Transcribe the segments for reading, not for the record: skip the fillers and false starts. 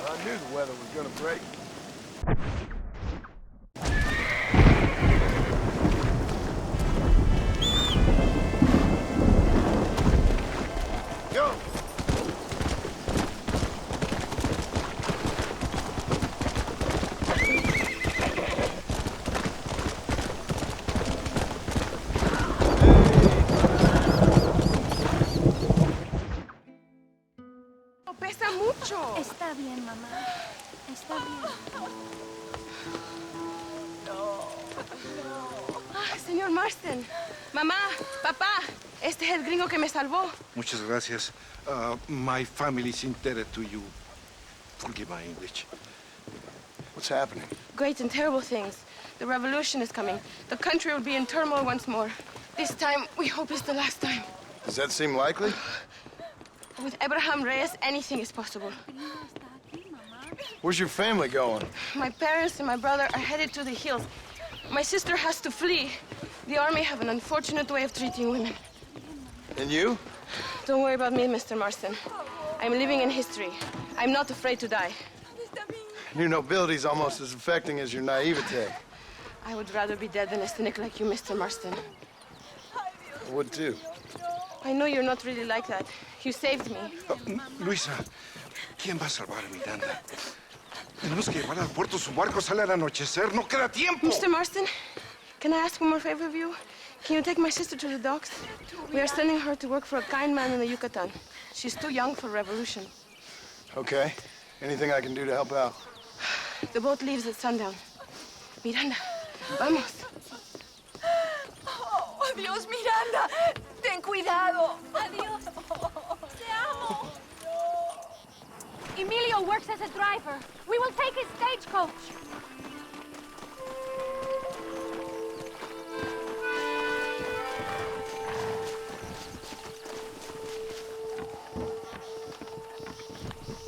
I knew the weather was gonna break. Go! Pesa mucho. Está bien, mamá. Está bien. Señor Marston. Mamá, papá, este es el gringo que me salvó. Muchas gracias. My family is indebted to you. Forgive my English. What's happening? Great and terrible things. The revolution is coming. The country will be in turmoil once more. This time, we hope it's the last time. Does that seem likely? With Abraham Reyes, anything is possible. Where's your family going? My parents and my brother are headed to the hills. My sister has to flee. The army have an unfortunate way of treating women. And you? Don't worry about me, Mr. Marston. I'm living in history. I'm not afraid to die. Your nobility's almost as affecting as your naivete. I would rather be dead than a cynic like you, Mr. Marston. I would too. I know you're not really like that. You saved me. Luisa, ¿quién va a salvar a Miranda? Tenemos que llevar al puerto. Su barco sale al anochecer. No queda tiempo. Mr. Marston, can I ask one more favor of you? Can you take my sister to the docks? We are sending her to work for a kind man in the Yucatan. She's too young for revolution. Okay. Anything I can do to help out? The boat leaves at sundown. Miranda, vamos. Oh, adiós, Miranda. Ten cuidado. Adiós. Te amo. Emilio works as a driver. We will take his stagecoach.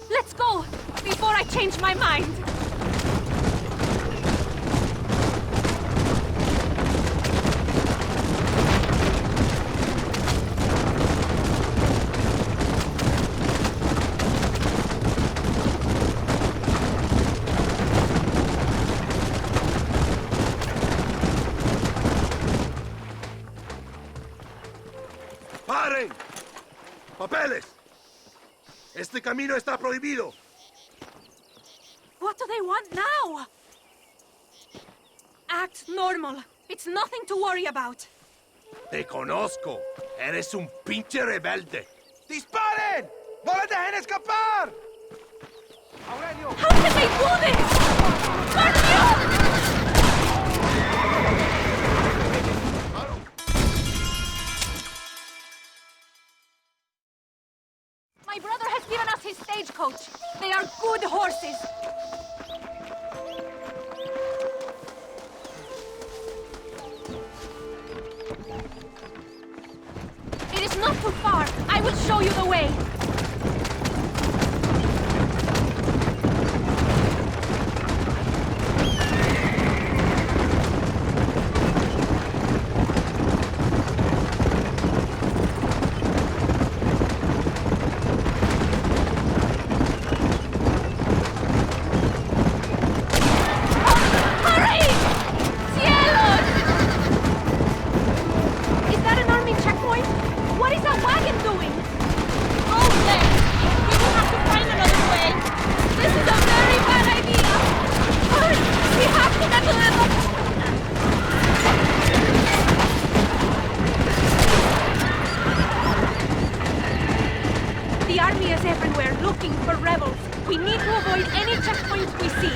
Let's go before I change my mind. ¡Paren! ¡Papeles! Este camino está prohibido. What do they want now? Act normal. It's nothing to worry about. Te conozco. Eres un pinche rebelde. ¡Disparen! ¡No la dejen escapar! ¡Aurelio! How can they do this? ¡Por Dios! My brother has given us his stagecoach. They are good horses. It is not too far. I will show you the way. Hurry! Cielos! Is that an army checkpoint? What is that wagon doing? Oh, then! We will have to find another way. This is a very bad idea. Hurry! We have to get to the... The army is everywhere looking for rebels. We need to avoid any checkpoints we see.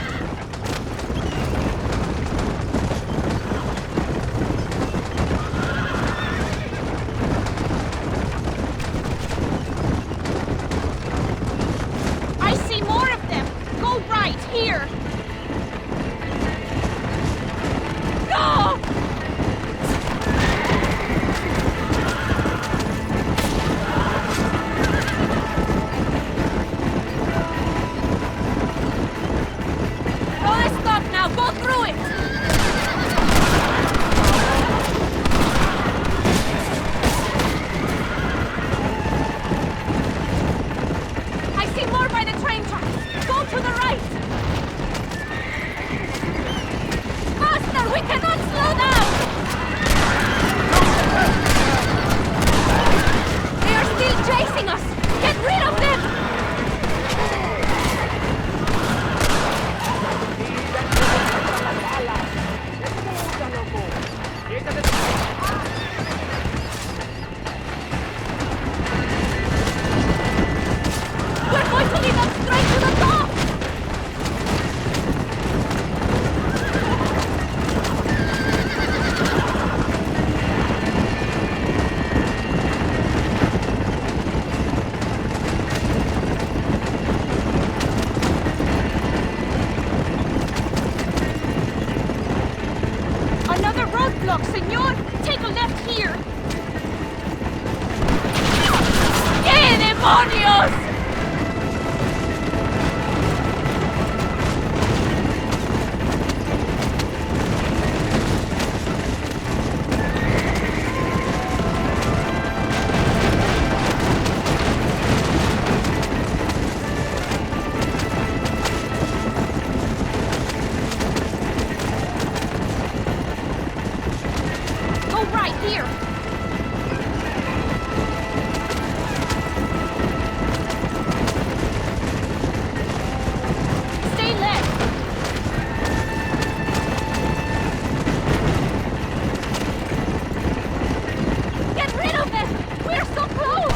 ¡Demonios! Go right here. Stay left. Get rid of them! We're so close!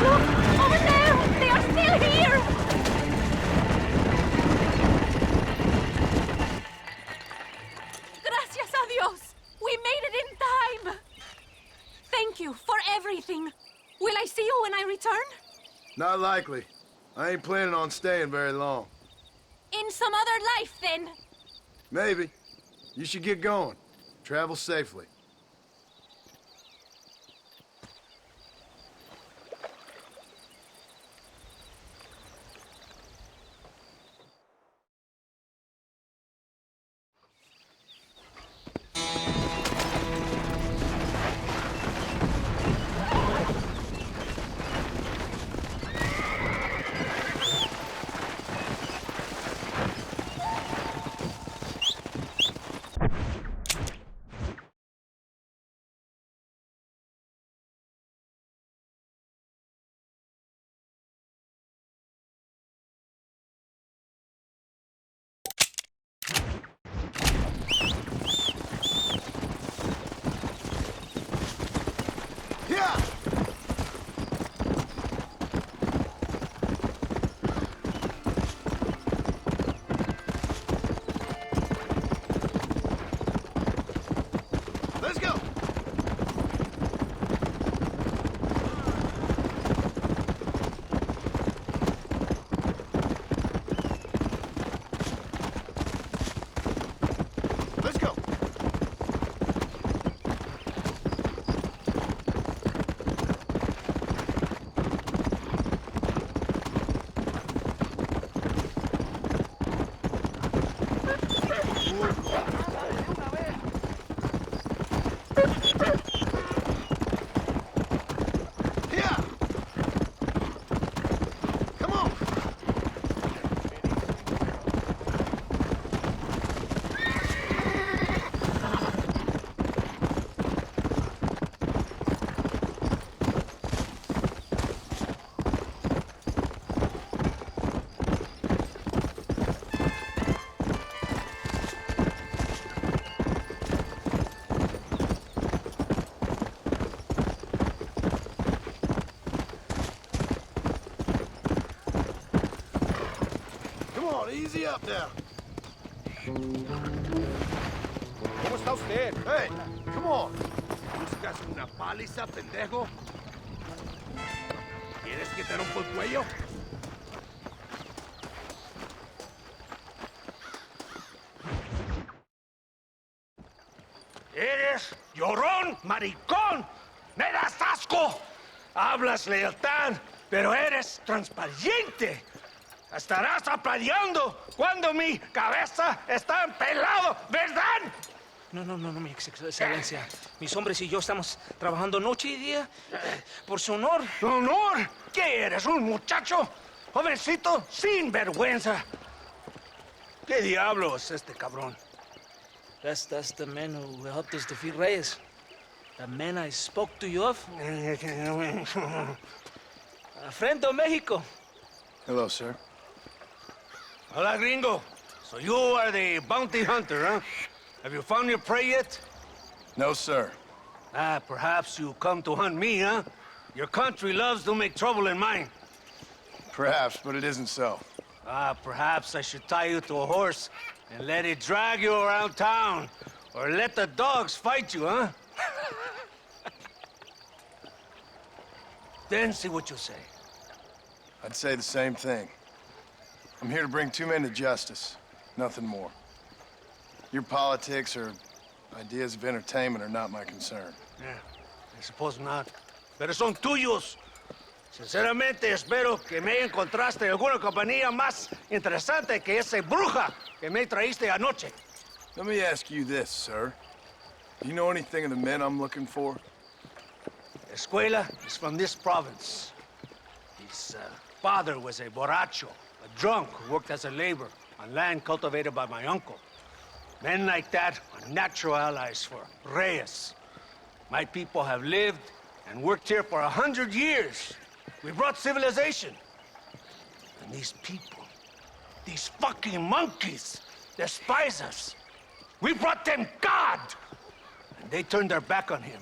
Look! Over there! They are still here! Gracias a Dios! We made it in time! Thank you for everything. Will I see you when I return? Not likely. I ain't planning on staying very long. In some other life, then. Maybe. You should get going. Travel safely. Yeah! Let's go! Let's go! Yeah! Come on! Come on, easy up now. ¿Cómo está usted? Hey, come on. ¿Buscas una paliza, pendejo? ¿Quieres que te rompa el cuello? ¡Eres llorón, maricón! ¡Me das asco! Hablas lealtad, pero eres transparente. Estarás aplaudiendo cuando mi cabeza está pelado, ¿verdad? No, mi excelencia. Mis hombres y yo estamos trabajando noche y día por su honor. ¿Honor? ¿Qué eres, un muchacho? Jovencito sin vergüenza. ¿Qué diablo es este cabrón? That's the man who helped us defeat Reyes. The man I spoke to you of. Friend of Mexico. Hello, sir. Hola, gringo. So you are the bounty hunter, huh? Have you found your prey yet? No, sir. Ah, perhaps you come to hunt me, huh? Your country loves to make trouble in mine. Perhaps, but it isn't so. Ah, perhaps I should tie you to a horse and let it drag you around town. Or let the dogs fight you, huh? Then see what you say. I'd say the same thing. I'm here to bring two men to justice. Nothing more. Your politics or ideas of entertainment are not my concern. Yeah, I suppose not. Pero son tuyos. Sinceramente, espero que me encontraste alguna compañía más interesante que esa bruja que me traíste anoche. Let me ask you this, sir. Do you know anything of the men I'm looking for? Escuela is from this province. His father was a borracho, a drunk who worked as a laborer on land cultivated by my uncle. Men like that are natural allies for Reyes. My people have lived and worked here for 100 years. We brought civilization. And these people, these fucking monkeys, despise us. We brought them God! And they turned their back on him.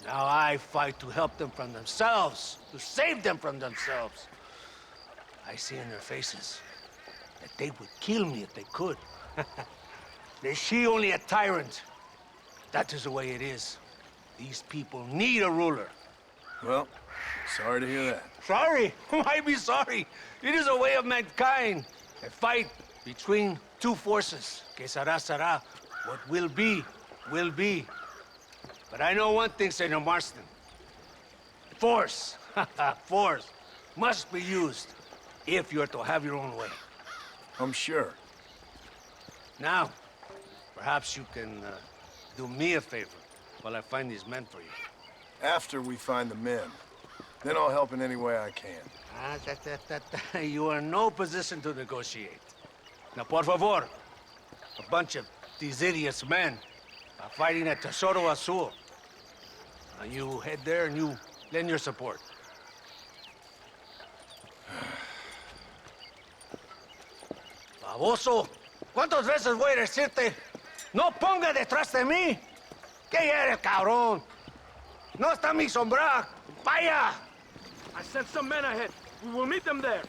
Now I fight to help them from themselves, to save them from themselves. I see in their faces that they would kill me if they could. Is she only a tyrant? That is the way it is. These people need a ruler. Well, sorry to hear that. Sorry? Why be sorry? It is a way of mankind. A fight between two forces. Que será, será. What will be, will be. But I know one thing, Senor Marston. Force, force, must be used if you're to have your own way. I'm sure. Now, perhaps you can do me a favor while I find these men for you. After we find the men, then I'll help in any way I can. You are in no position to negotiate. Now, por favor, a bunch of these idiots men are fighting at Tesoro Azul. Now you head there and you lend your support. Baboso, ¿cuántas veces voy a decirte? No ponga detrás de mí. ¿Qué eres, cabrón? No está mi sombra. Vaya. I sent some men ahead. We will meet them there.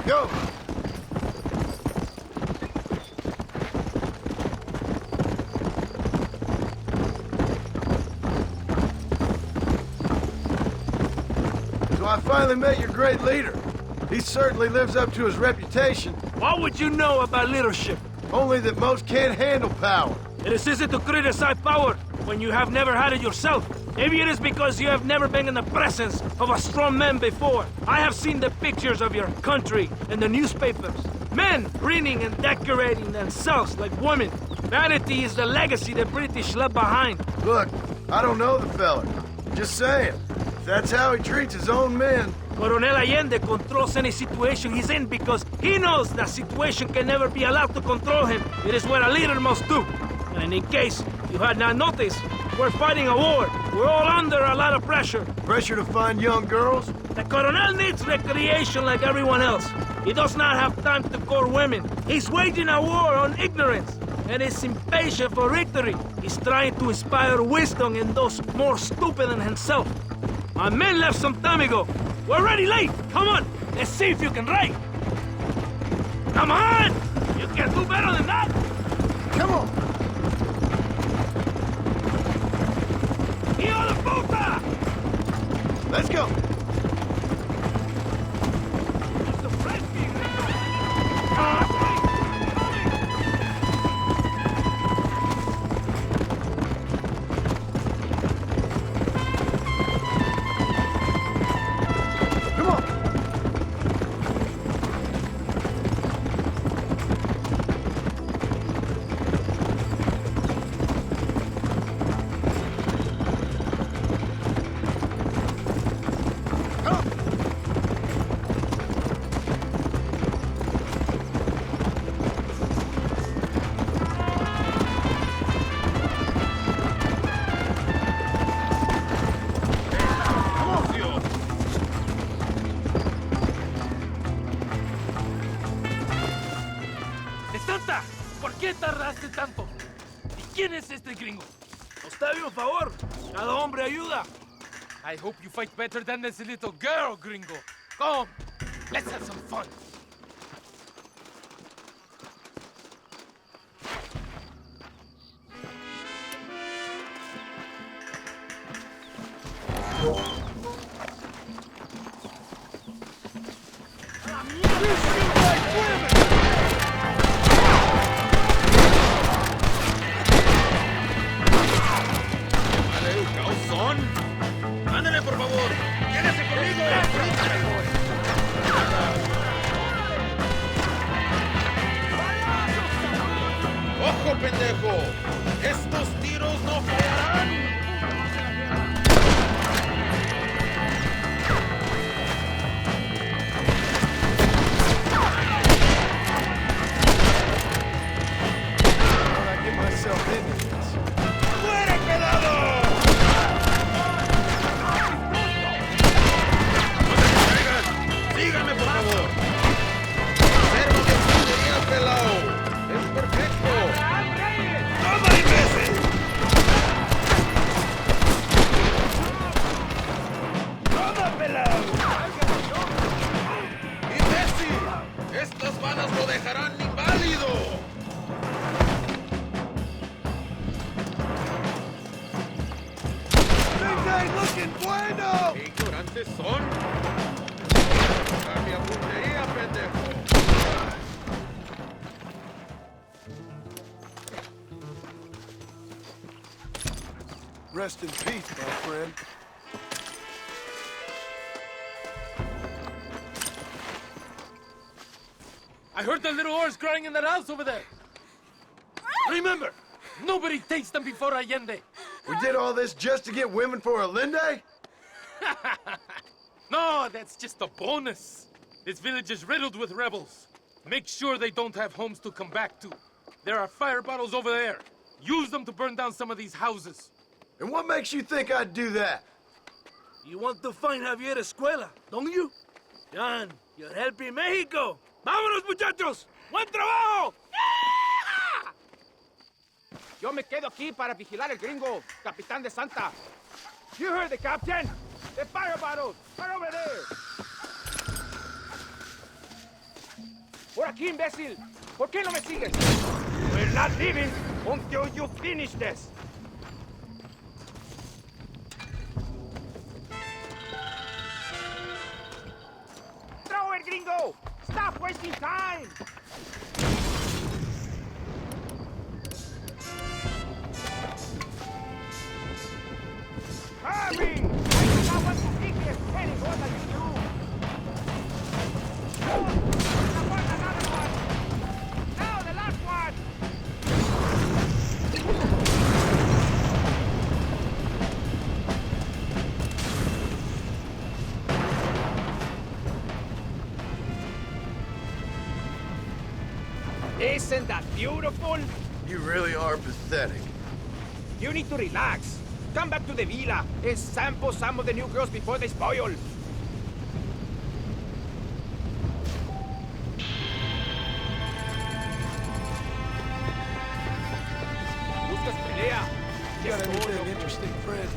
Go! So I finally met your great leader. He certainly lives up to his reputation. What would you know about leadership? Only that most can't handle power. It is easy to criticize power when you have never had it yourself. Maybe it is because you have never been in the presence of a strong man before. I have seen the pictures of your country in the newspapers. Men preening and decorating themselves like women. Vanity is the legacy the British left behind. Look, I don't know the fella. Just saying. If that's how he treats his own men. Coronel Allende controls any situation he's in because he knows that situation can never be allowed to control him. It is what a leader must do. And in case you had not noticed, we're fighting a war. We're all under a lot of pressure. Pressure to find young girls? The Coronel needs recreation like everyone else. He does not have time to court women. He's waging a war on ignorance and is impatient for victory. He's trying to inspire wisdom in those more stupid than himself. My men left some time ago. We're already late. Come on, let's see if you can write. Come on! You can do better than that. Come on! Hijo de puta! Let's go! ¡Santa! ¿Por qué tardaste tanto? ¿Y quién es este gringo? Nos debe un favor. Cada hombre ayuda. I hope you fight better than this little girl, gringo. Come, let's have some fun. ¡Ándale, por favor! ¡Quédese conmigo! ¡Ojo, pendejo! ¡Estos tiros no fallarán! How'd I get myself into this? ¡Fuera, pelado! ¡Sígame, por favor! ¡Cero de puntería, pelao! ¡Es perfecto! ¡Toma, imbécil! ¡Toma, pelao! ¡Imbécil! ¡Estas balas lo dejarán inválido! Looking bueno! ¡Qué ignorantes son! ¡Cambia puntería, pendejo! Rest in peace, my friend. I heard the little oars crying in that house over there. Remember, nobody takes them before Allende. We did all this just to get women for Allende? No, that's just a bonus. This village is riddled with rebels. Make sure they don't have homes to come back to. There are fire bottles over there. Use them to burn down some of these houses. And what makes you think I'd do that? You want to find Javier Escuela, don't you? John, you're helping Mexico. ¡Vámonos, muchachos! ¡Buen trabajo! Yo me quedo aquí para vigilar el gringo, capitán de Santa. You heard the captain. The fire bottles are over there. Por aquí, imbécil. ¿Por qué no me sigues? We're not leaving until you finish this. Throw it, gringo! Stop wasting time! Hurry! I do not want to be here telling what you do! Oh, another one! Now the last one! Isn't that beautiful? You really are pathetic. You need to relax. Come back to the villa and sample some of the new girls before they spoil. Buscas pelea. You got anything interesting, friend?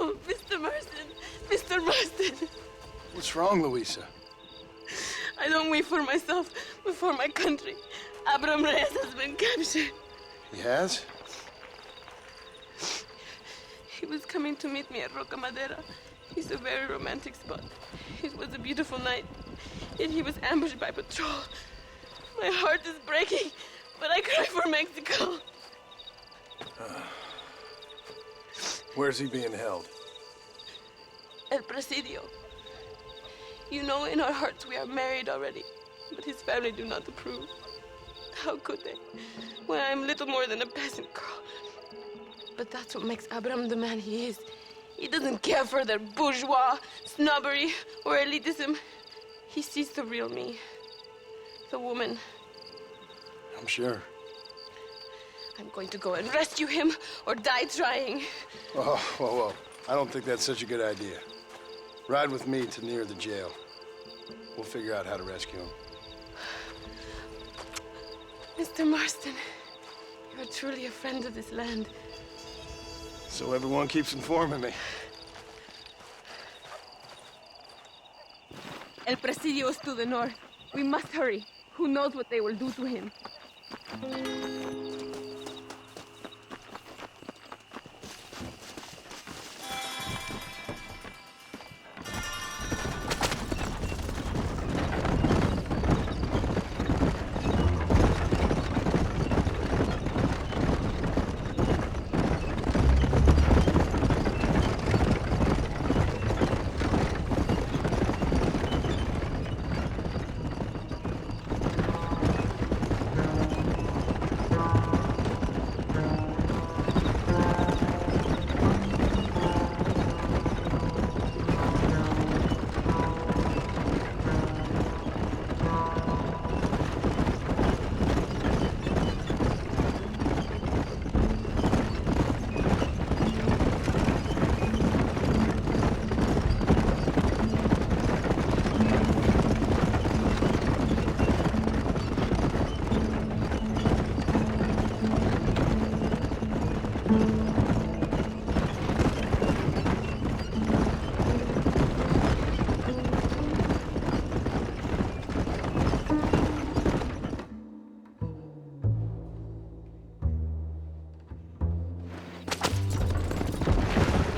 No, Mr. Marston. Mr. Marston. What's wrong, Luisa? I don't wait for myself, but for my country. Abraham Reyes has been captured. He has? He was coming to meet me at Roca Madera. It's a very romantic spot. It was a beautiful night, yet he was ambushed by patrol. My heart is breaking, but I cry for Mexico. Where's he being held? El Presidio. You know, in our hearts we are married already, but his family do not approve. How could they, when I am little more than a peasant girl? But that's what makes Abraham the man he is. He doesn't care for their bourgeois, snobbery, or elitism. He sees the real me, the woman. I'm sure. I'm going to go and rescue him or die trying. Oh, whoa. I don't think that's such a good idea. Ride with me to near the jail. We'll figure out how to rescue him. Mr. Marston, you are truly a friend of this land. So everyone keeps informing me. El Presidio is to the north. We must hurry. Who knows what they will do to him?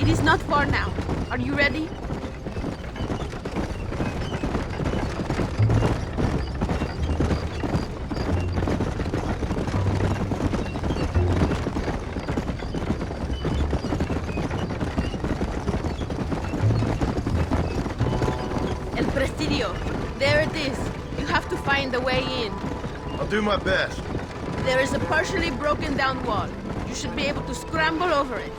It is not far now. Are you ready? El Presidio. There it is. You have to find the way in. I'll do my best. There is a partially broken down wall. You should be able to scramble over it.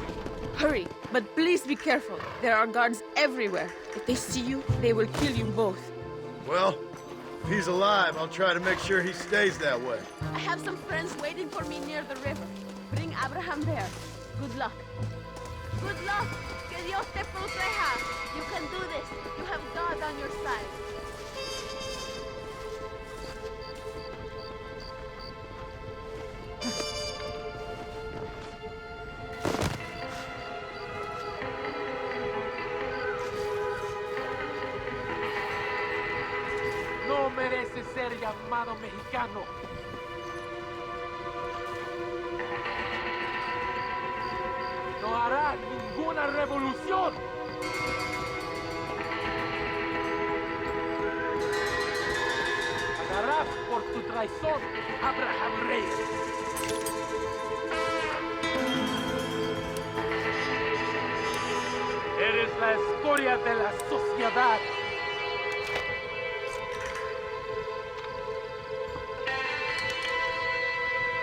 Hurry, but please be careful. There are guards everywhere. If they see you, they will kill you both. Well, if he's alive, I'll try to make sure he stays that way. I have some friends waiting for me near the river. Bring Abraham there. Good luck. Good luck. Que Dios te proteja. You can do this. You have God on your side. No merece ser llamado mexicano. No hará ninguna revolución. Pagarás por tu traición, Abraham Reyes. Eres la escoria de la sociedad.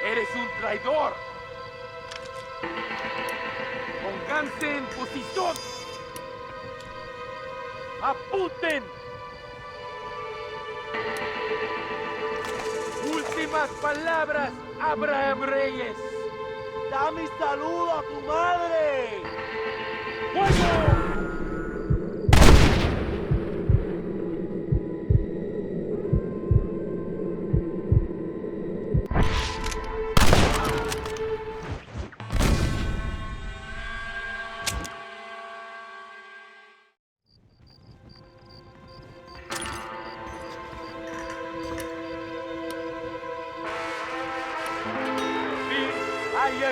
Eres un traidor. Pónganse en posición. Apunten. Últimas palabras, Abraham Reyes. Da mi saludo a tu madre. ¡Fuego!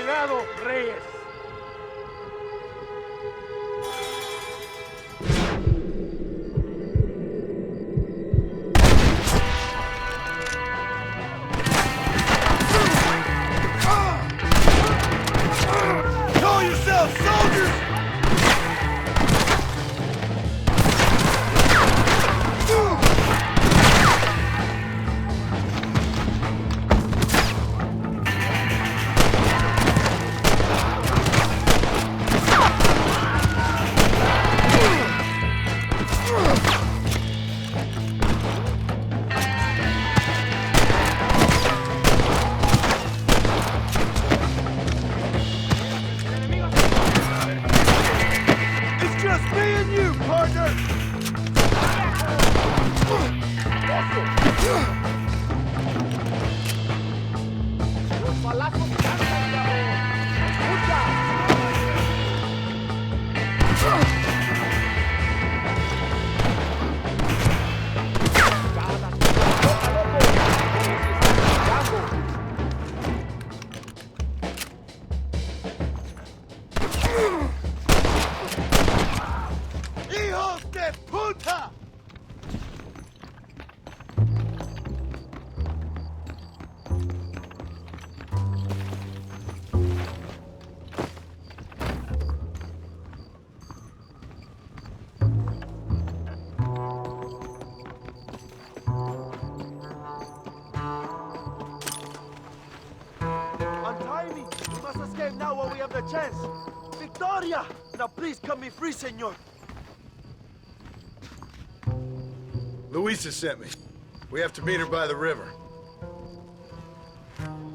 lado, Reyes. Call yourselves soldiers! It's just me and you, partner! Los balazos cantan, cabrón. ¡Escucha! Cada loca, loco. ¡Hijos de puta! Untie me! We must escape now while we have the chance! Victoria! Now please cut me free, senor! Luisa sent me. We have to meet her by the river.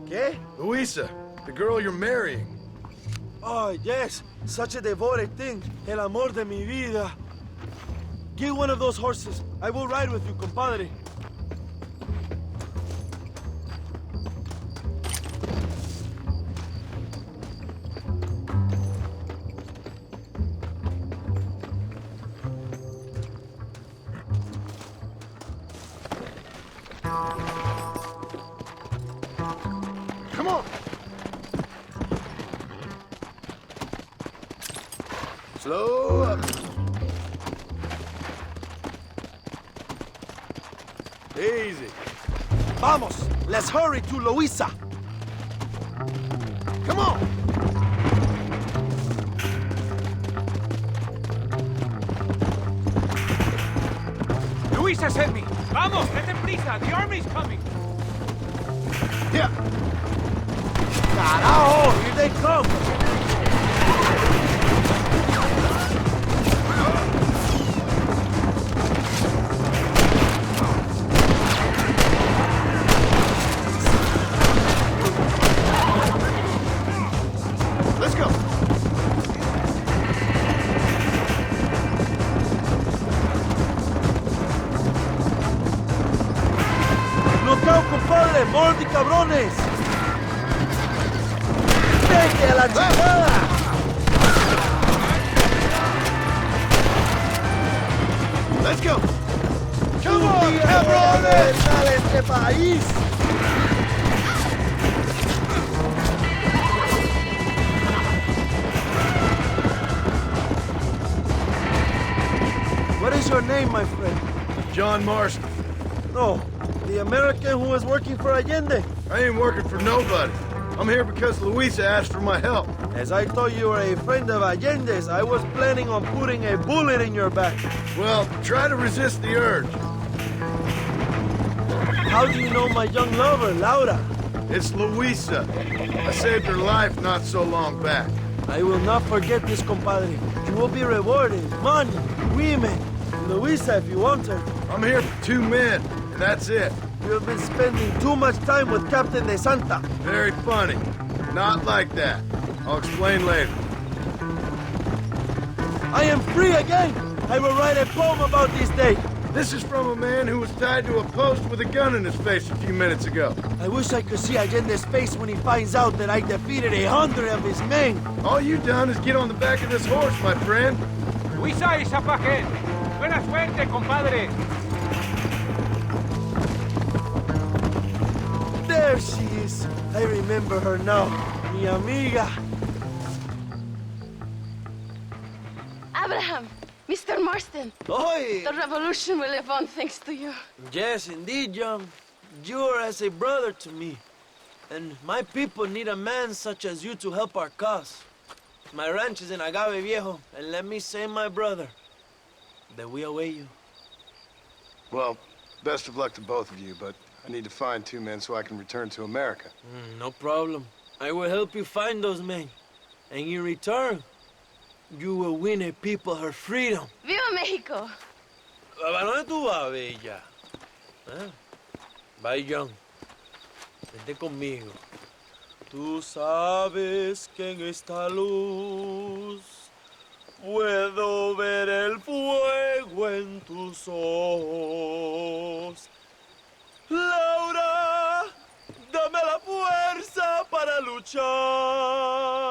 ¿Qué? Luisa, the girl you're marrying. Oh, yes! Such a devoted thing! El amor de mi vida! Get one of those horses. I will ride with you, compadre. Come on! Slow up. Easy. Vamos! Let's hurry to Luisa! Come on! Luisa sent me. Vamos, date prisa. The army's coming. Yeah. Carajo! Here they come! Let's go. Look out, compadre! More de cabrones! ¡Vete a la chingada! Let's go. Come on, cabrones! ¡Dale este país! What is your name, my friend? John Marston. No, the American who was working for Allende. I ain't working for nobody. I'm here because Luisa asked for my help. As I thought you were a friend of Allende's, I was planning on putting a bullet in your back. Well, try to resist the urge. How do you know my young lover, Laura? It's Luisa. I saved her life not so long back. I will not forget this, compadre. You will be rewarded. Money, women, Luisa if you want her. I'm here for 2 men, and that's it. You have been spending too much time with Captain de Santa. Very funny. Not like that. I'll explain later. I am free again. I will write a poem about this day. This is from a man who was tied to a post with a gun in his face a few minutes ago. I wish I could see Allende's face when he finds out that I defeated 100 of his men. All you done is get on the back of this horse, my friend. Luisa y Zapaquén. Buena suerte, compadre. There she is. I remember her now. Mi mi amiga. Abraham, Mr. Marston, Oi! the revolution will live on thanks to you. Yes, indeed, John. You are as a brother to me. And my people need a man such as you to help our cause. My ranch is in Agave Viejo, and let me say, my brother, that we await you. Well, best of luck to both of you, but I need to find 2 men so I can return to America. No problem. I will help you find those men. And in return, you will win a people her freedom. Viva Mexico! ¿Para dónde tú vas, bella? ¿Eh? Bye, John. Vente conmigo. Tú sabes que en esta luz puedo ver el fuego en tus ojos. Laura, dame la fuerza para luchar.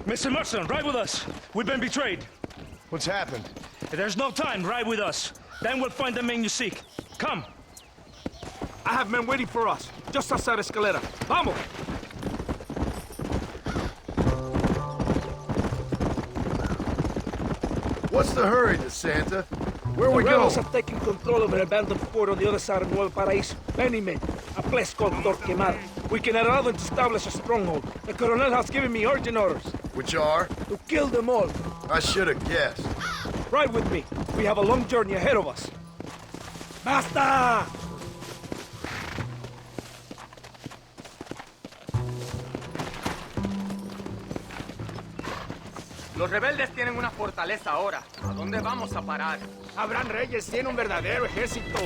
Mr. Marston, ride with us. We've been betrayed. What's happened? There's no time. Ride with us. Then we'll find the men you seek. Come. I have men waiting for us, just outside Escalera. Vamos! What's the hurry, DeSanta? Where we The rebels going? have taken control of an abandoned fort on the other side of Nuevo Paraíso. Many men. A place called Torquemada. We can allow them to establish a stronghold. The Colonel has given me urgent orders. Which are? To kill them all. I should have guessed. Ride with me. We have a long journey ahead of us. Basta! Los rebeldes tienen una fortaleza ahora. ¿A dónde vamos a parar? Abraham Reyes tiene un verdadero ejército.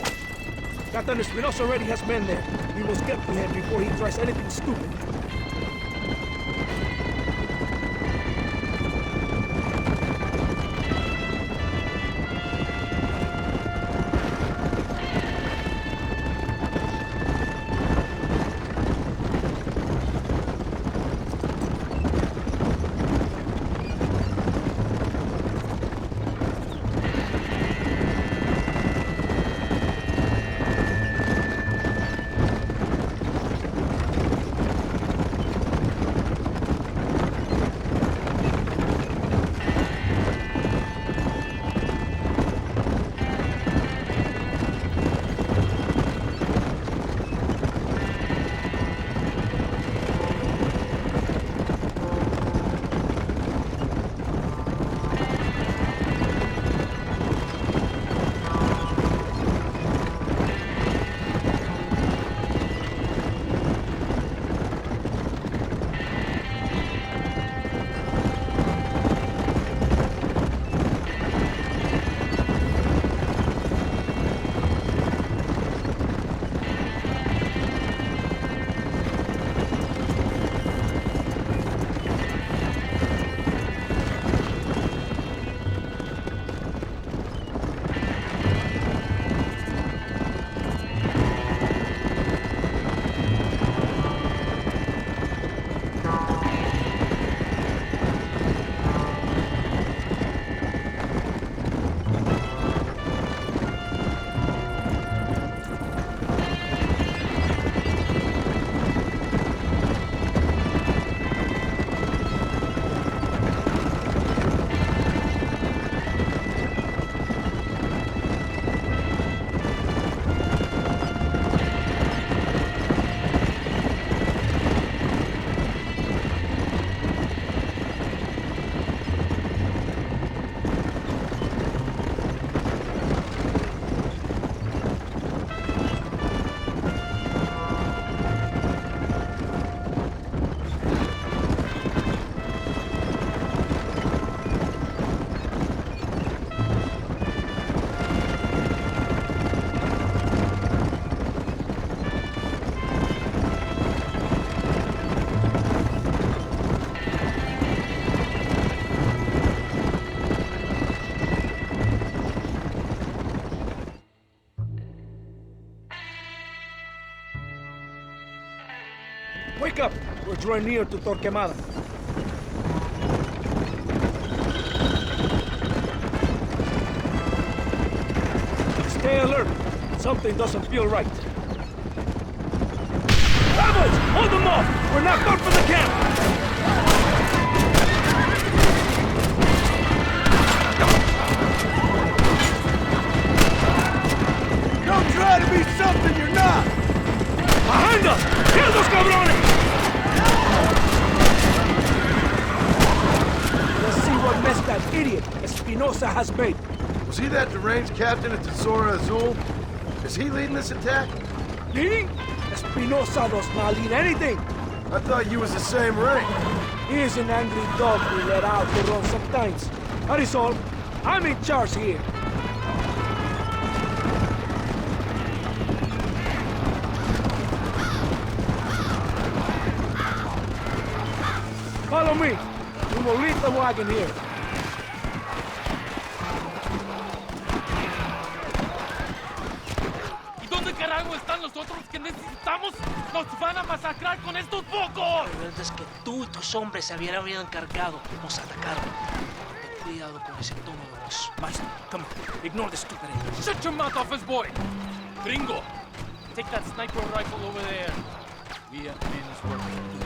Captain Espinosa already has men there. We must get to him before he tries anything stupid. Wake up! We're drawing near to Torquemada. Stay alert. Something doesn't feel right. Rebels! Hold them off! We're not done for the camp! Don't try to be something you're not! Behind us! Kill those cabrones! Let's see what mess that idiot Espinosa has made. Was he that deranged captain at Tesoro Azul? Is he leading this attack? Leading? Espinosa does not lead anything. I thought you was the same rank. He is an angry dog we let out to run sometimes. That is all. I'm in charge here. Follow me. We will leave the wagon here. ¿Y dónde carajo carajo están los otros que necesitamos? ¡Nos van a masacrar con estos pocos! La verdad es que tú y tus hombres se habían encargado. Nos atacaron. Ten cuidado con ese tono de voz. Marston, come on. Ignore the stupid English. Shut your mouth, office boy! Gringo, take that sniper rifle over there. We have finished working.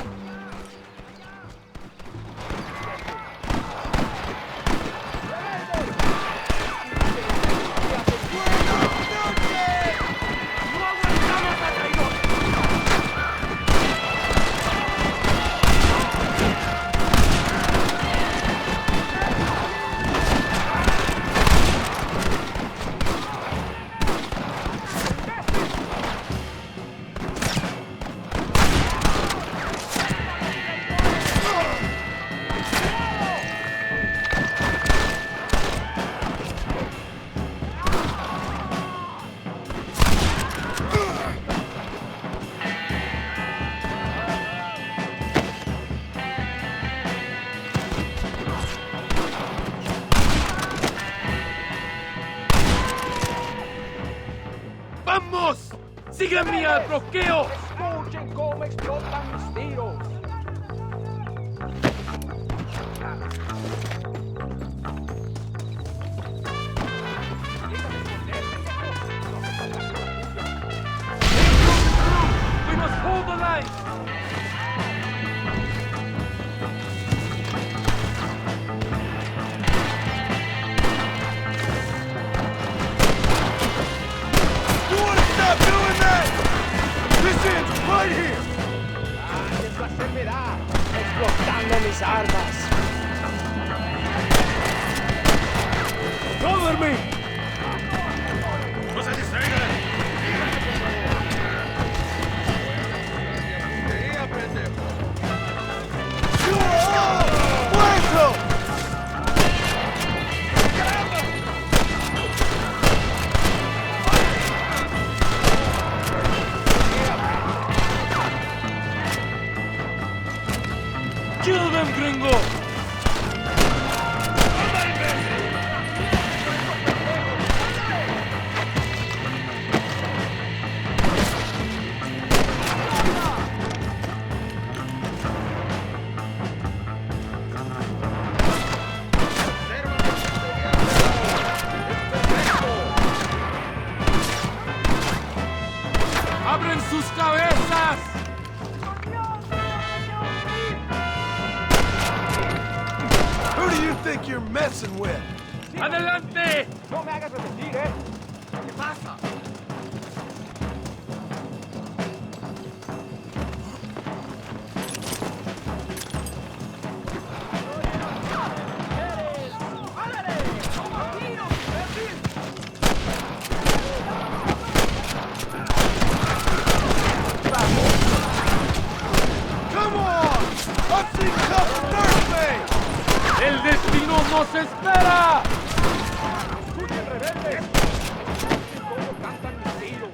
¡Vamos! ¡Síganme al bloqueo! Escuchen cómo explotan mis tiros. We must hold the line! Stop doing that! This ends right here! Es la enfermedad, explotando mis armas. ¡Cover me! ¡No se distraigan! ¡Kill them, gringo! ¡Abren sus cabezas! Who do you think you're messing with? ¡Adelante! No me hagas repetir, ¿eh? ¿Qué pasa? Come on! I've seen tough dirt things! ¡El destino nos espera! ¡Escuchen, rebeldes! ¿Cómo cantan mis tiros?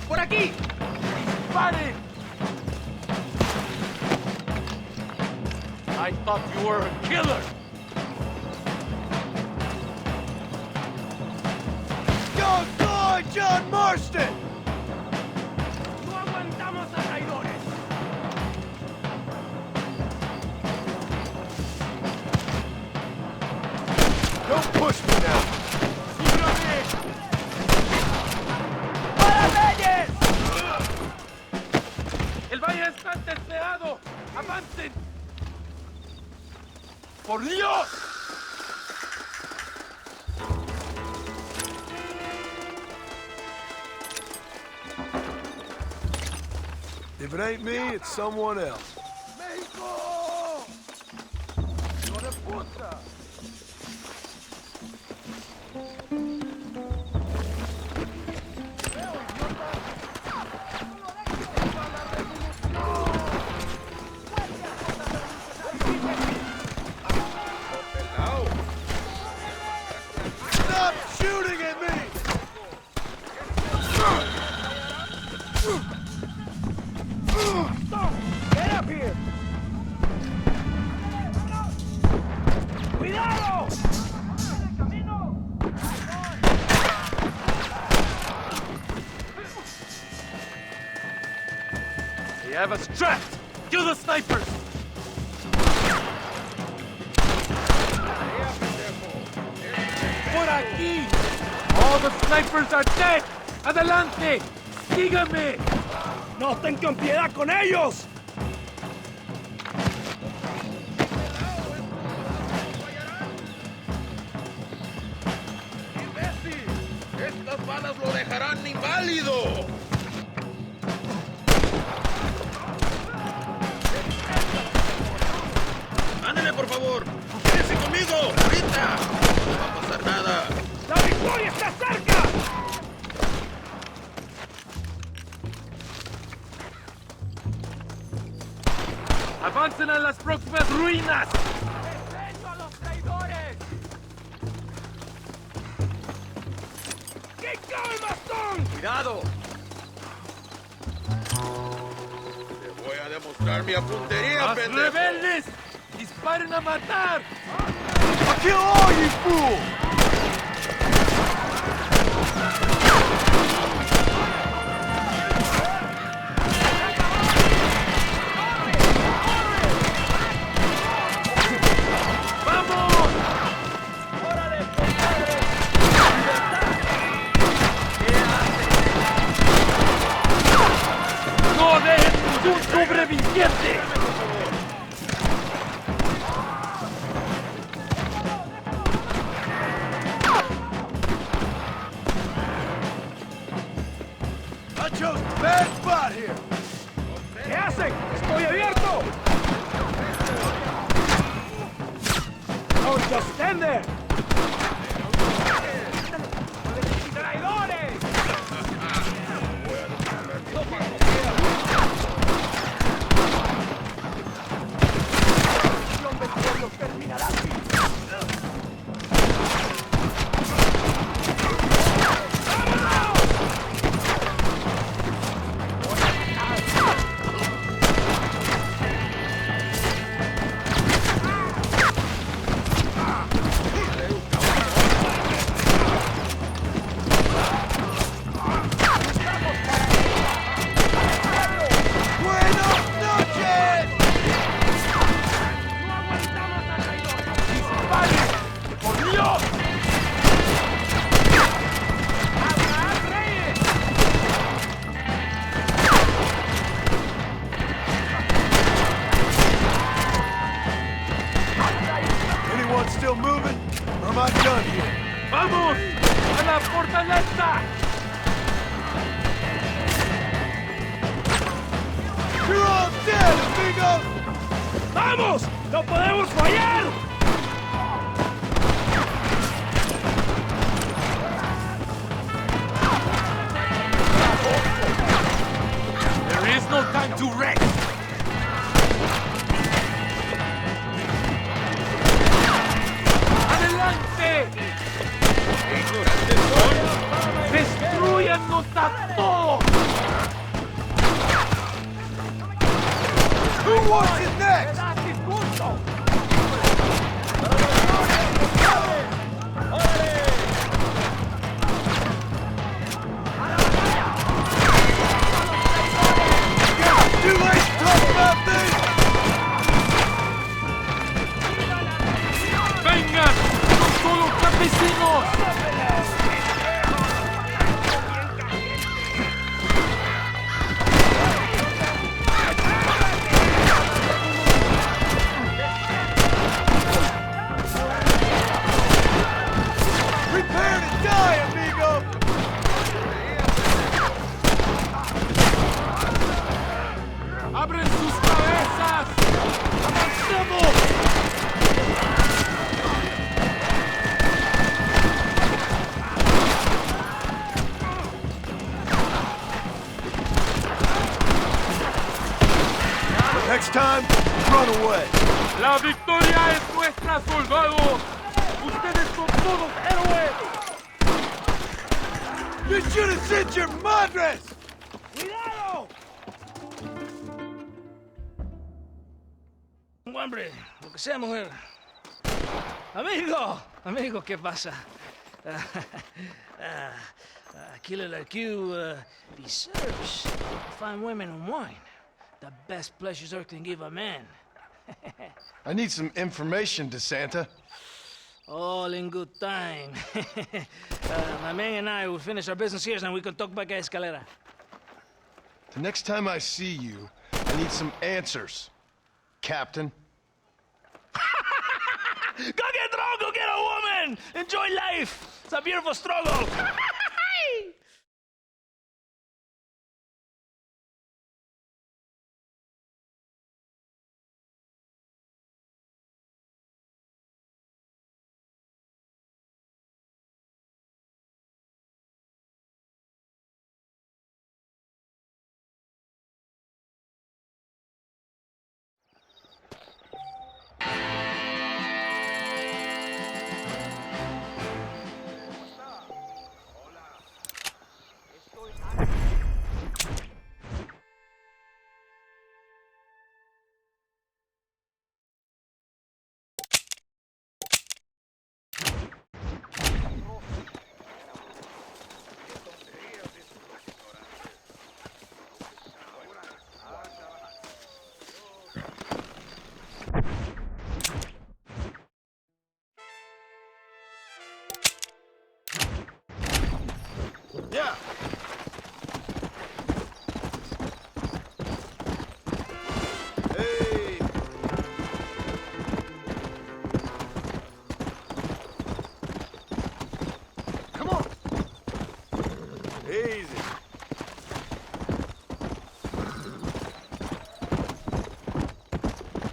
¡Por aquí! ¡Disparen! I thought you were a killer! Go fly, John Marston! ¡No aguantamos a traidores! Don't push me now! ¡Síganme! ¡Para Reyes! ¡El valle está testeado! ¡Avancen! ¡Por Dios! If it ain't me, it's someone else. ¡México! ¡Hijo de puta! Stop shooting at me! They have us trapped! Kill the snipers! Por aquí! All the snipers are dead! Adelante! Síganme! ¡No tengan piedad con ellos! ¡Estas balas lo dejarán inválido! ¡Ándale, por favor! ¡Quédese conmigo! ¡Ahorita! No va a pasar nada. ¡La victoria está cerca! ¡Avancen a las próximas ruinas! ¡Enseño a los traidores! ¡Keep going, Marston! ¡Cuidado! Te voy a demostrar mi puntería, ¡Los pendejo! rebeldes! ¡Disparen a matar! I'll kill all you fools! ¡No dejen ningún sobreviviente! I chose a bad spot here. ¿Qué hacen? ¡Estoy abierto! Don't just stand there! ¡Traidores! Anyone still moving? Or am I done here? ¡Vamos! ¡A la fortaleza! You're all dead, amigo! ¡Vamos! ¡No podemos fallar! There is no time to rest! ¡Adelante! ¡Destruyannos a todos! Who wants it next? Too late to talk about this! ¡Vengan! ¡No solo campesinos! Prepare to die, amigo! ¡Abren sus cabezas! ¡Avancemos! Next time, run away. ¡La victoria es nuestra, soldados! ¡Ustedes son todos héroes! You should have sent your madres! ¡Cuidado! Hombre, lo que sea, mujer. Amigo, ¿qué pasa? Killer like you deserves fine women and wine. The best pleasures Earth can give a man. I need some information, DeSanta. All in good time. My man and I will finish our business here, and we can talk back at Escalera. The next time I see you, I need some answers, Captain. Go get drunk, go get a woman! Enjoy life! It's a beautiful struggle! Yeah. Hey. Come on. Easy.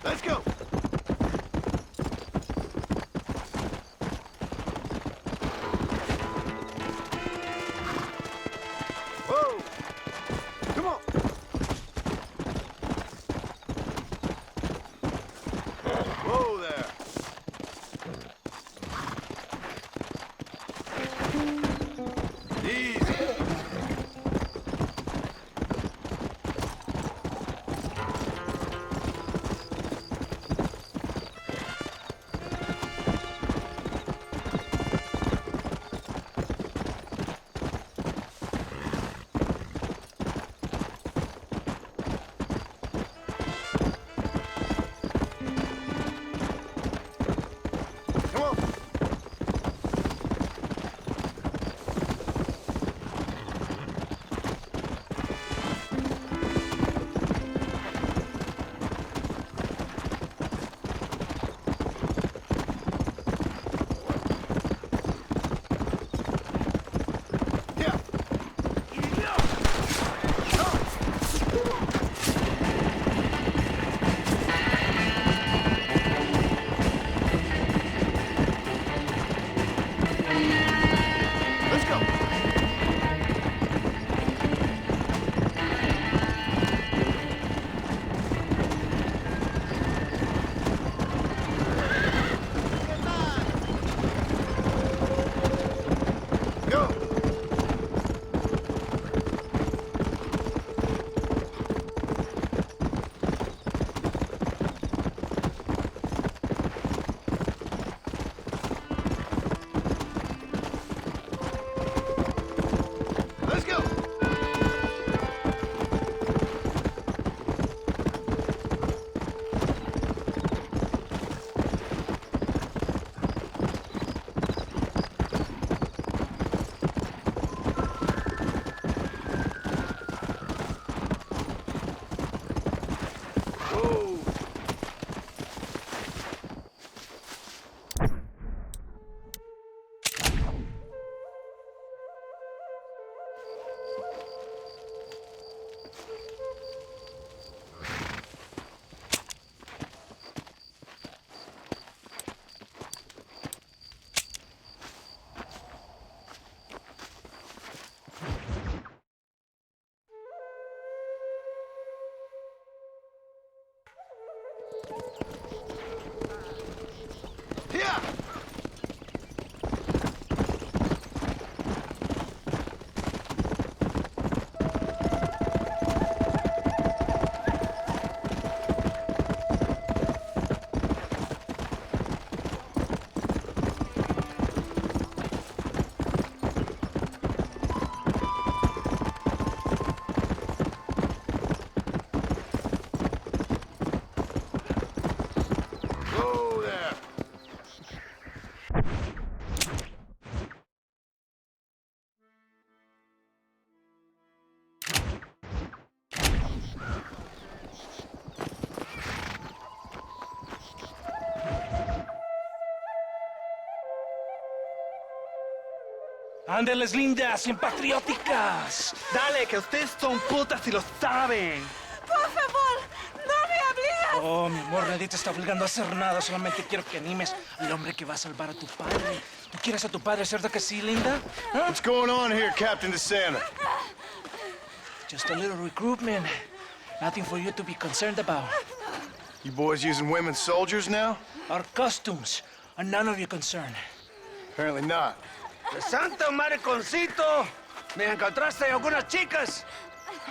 Let's go. Whoa! Come on! Whoa there! Easy! Ándeles lindas, simpatrióticas. Dale, que ustedes son putas y lo saben. Por favor, no me obligas. Oh, mi amor, nadie te está obligando a hacer nada. Solamente quiero que animes al hombre que va a salvar a tu padre. ¿Tú quieres a tu padre, cierto que sí, linda? ¿Ah? What's going on here, Captain DeSanta? Just a little recruitment. Nothing for you to be concerned about. You boys using women soldiers now? Our costumes are none of your concern. Apparently not. ¡Santo mariconcito! ¿Me encontraste algunas chicas?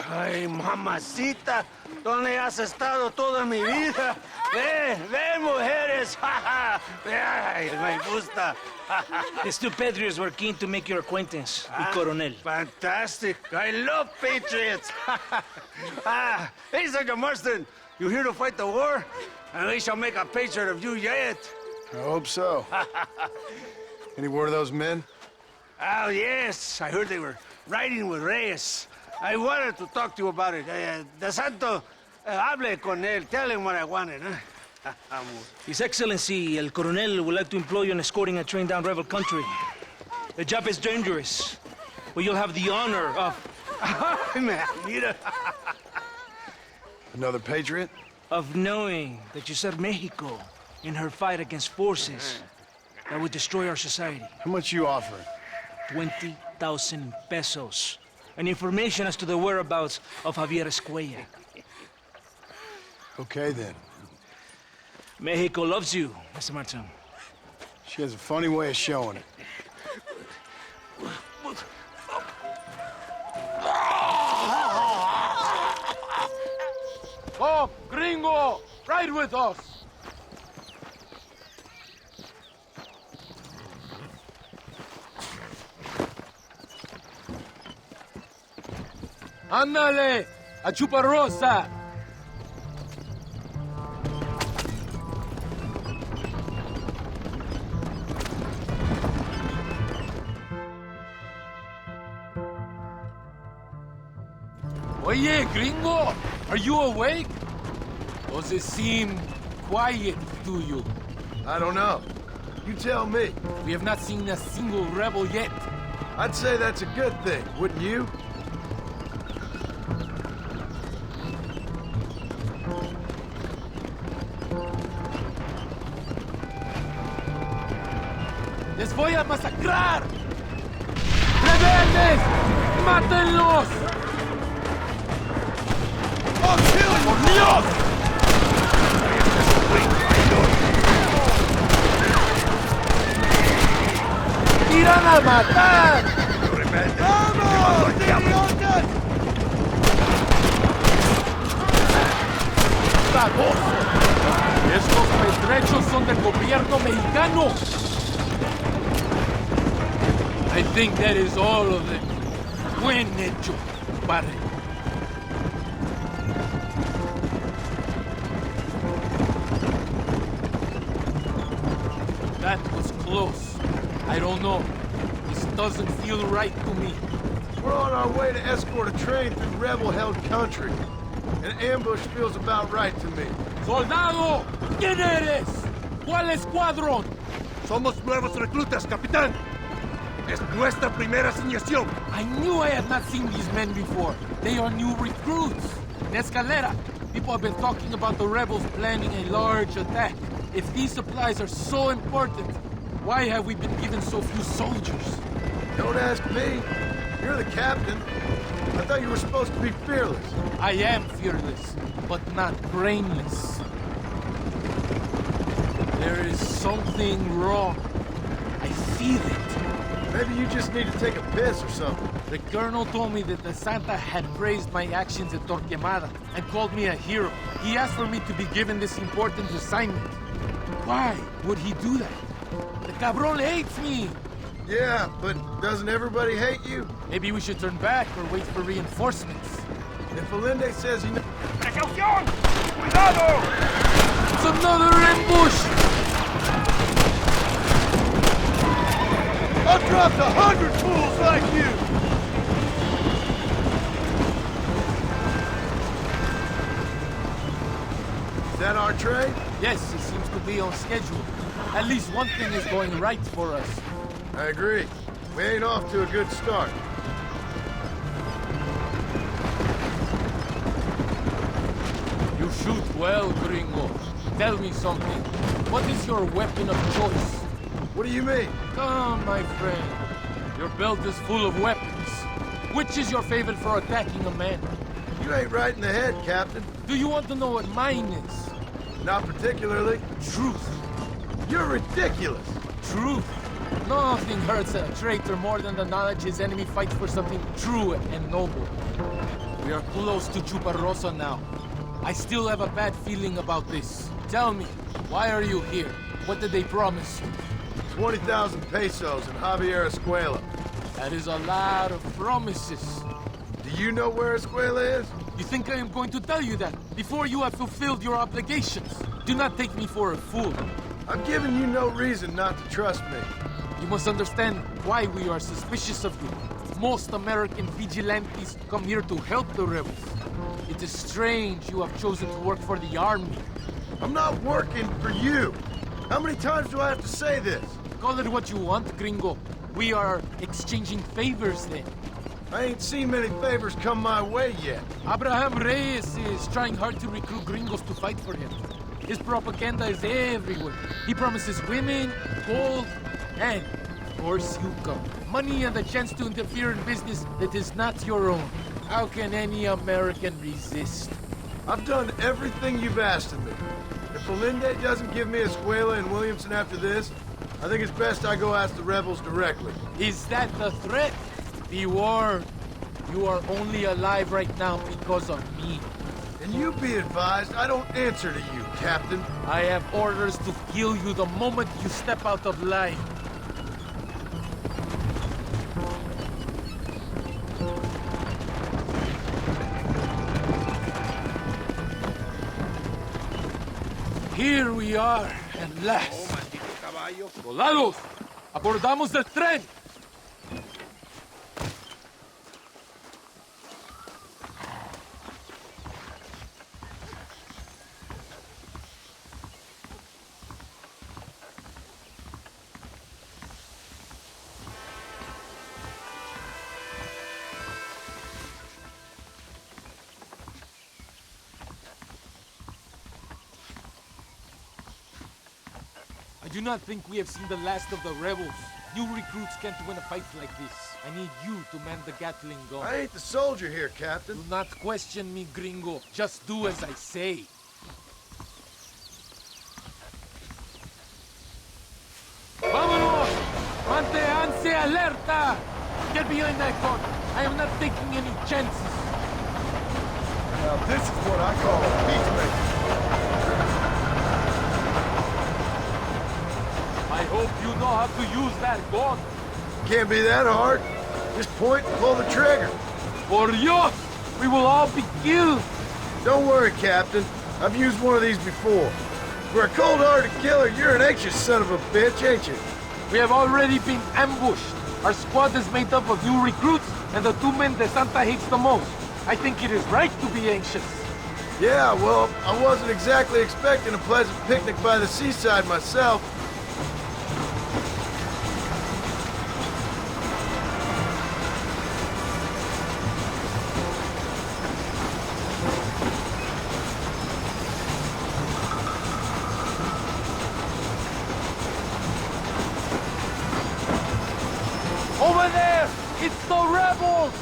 Ay, mamacita, ¿dónde has estado toda mi vida? Ve, mujeres. Ay, me gusta. These two patriots were keen to make your acquaintance, mi coronel. Fantastic. I love patriots. Hey, John Marston, you here to fight the war? And we shall make a patriot of you yet. I hope so. Any word of those men? Oh, yes. I heard they were riding with Reyes. I wanted to talk to you about it. De Santo, hable con él. Tell him what I wanted. His Excellency, El Coronel, would like to employ you in escorting a train down rebel country. The job is dangerous, but you'll have the honor of... Mira. Another patriot? Of knowing that you served Mexico in her fight against forces that would destroy our society. How much you offering? 20,000 pesos. And information as to the whereabouts of Javier Escuella. Okay, then. Mexico loves you, Mr. Martin. She has a funny way of showing it. Oh, gringo! Ride with us! Ándale! ¡A Chuparrosa! Oye, gringo! Are you awake? Does it seem quiet to you? I don't know. You tell me. We have not seen a single rebel yet. I'd say that's a good thing, wouldn't you? ¡Les voy a masacrar! ¡Rebeldes! ¡Mátenlos! ¡Oh, kill ¡Por Dios! ¡Irán a matar! ¡Vamos! ¡Idiotas! ¡Baboso! Estos pertrechos son del gobierno mexicano. I think that is all of them. Buen hecho, padre. That was close. I don't know. This doesn't feel right to me. We're on our way to escort a train through rebel-held country. An ambush feels about right to me. ¡Soldado! ¿Quién eres? ¿Cuál escuadrón? Somos nuevos reclutas, capitán. Es nuestra primera asignación. I knew I had not seen these men before. They are new recruits. In Escalera, people have been talking about the rebels planning a large attack. If these supplies are so important, why have we been given so few soldiers? Don't ask me. You're the captain. I thought you were supposed to be fearless. I am fearless, but not brainless. There is something wrong. I feel it. Maybe you just need to take a piss or something. The colonel told me that the Santa had praised my actions at Torquemada and called me a hero. He asked for me to be given this important assignment. Why would he do that? The cabron hates me. Yeah, but doesn't everybody hate you? Maybe we should turn back or wait for reinforcements. If Allende says he knows... ¡Precaución! ¡Cuidado! It's another ambush! I've dropped 100 fools like you! Is that our train? Yes, it seems to be on schedule. At least one thing is going right for us. I agree. We ain't off to a good start. You shoot well, gringo. Tell me something. What is your weapon of choice? What do you mean? Come, my friend. Your belt is full of weapons. Which is your favorite for attacking a man? You ain't right in the head, Captain. Do you want to know what mine is? Not particularly. Truth. You're ridiculous. Truth. Nothing hurts a traitor more than the knowledge his enemy fights for something true and noble. We are close to Chuparosa now. I still have a bad feeling about this. Tell me, why are you here? What did they promise you? 20,000 pesos in Javier Escuela. That is a lot of promises. Do you know where Escuela is? You think I am going to tell you that before you have fulfilled your obligations? Do not take me for a fool. I'm giving you no reason not to trust me. You must understand why we are suspicious of you. Most American vigilantes come here to help the rebels. It is strange you have chosen to work for the army. I'm not working for you. How many times do I have to say this? Call it what you want, gringo. We are exchanging favors then. I ain't seen many favors come my way yet. Abraham Reyes is trying hard to recruit gringos to fight for him. His propaganda is everywhere. He promises women, gold, and, of course, you come. Money and the chance to interfere in business that is not your own. How can any American resist? I've done everything you've asked of me. If Allende doesn't give me Escuela and Williamson after this, I think it's best I go ask the rebels directly. Is that the threat? Be warned. You are only alive right now because of me. And you be advised, I don't answer to you, Captain. I have orders to kill you the moment you step out of line. Here we are, at last. Soldados, abordamos el tren. I do not think we have seen the last of the rebels. New recruits can't win a fight like this. I need you to man the Gatling gun. I ain't the soldier here, Captain. Do not question me, gringo. Just do as I say. Vámonos! Manténganse alerta! Get behind that gun. I am not taking any chances. Now this is what I call a peacemaker. I hope you know how to use that gun. Can't be that hard. Just point and pull the trigger. Por Dios! We will all be killed! Don't worry, Captain. I've used one of these before. For a cold-hearted killer, you're an anxious son of a bitch, ain't you? We have already been ambushed. Our squad is made up of new recruits and the two men that Santa hates the most. I think it is right to be anxious. Yeah, well, I wasn't exactly expecting a pleasant picnic by the seaside myself. Over there! It's the rebels!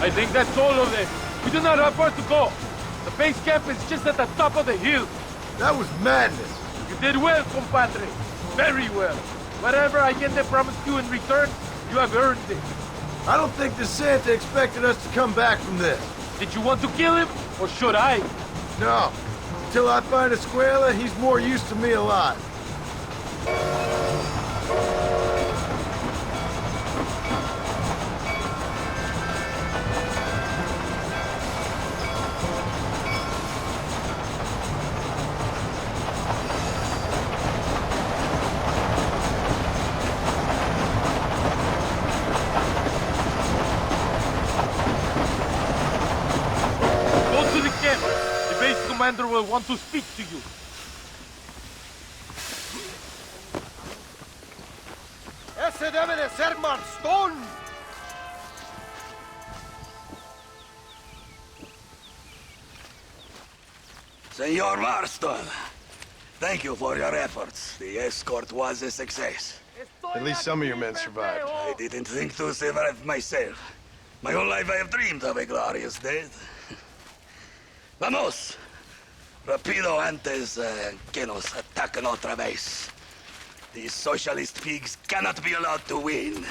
I think that's all of them. We do not have far to go. The base camp is just at the top of the hill. That was madness. You did well, compadre. Very well. Whatever Allende promised you in return, you have earned it. I don't think the Santa expected us to come back from this. Did you want to kill him, or should I? No. Until I find Escuela, he's more use to me alive. Commander will want to speak to you. Ese debe de ser Marston. Senor Marston, thank you for your efforts. The escort was a success. At least some of your men survived. I didn't think to survive myself. My whole life I have dreamed of a glorious death. Vamos! Rapido antes que nos ataquen otra vez. These socialist pigs cannot be allowed to win.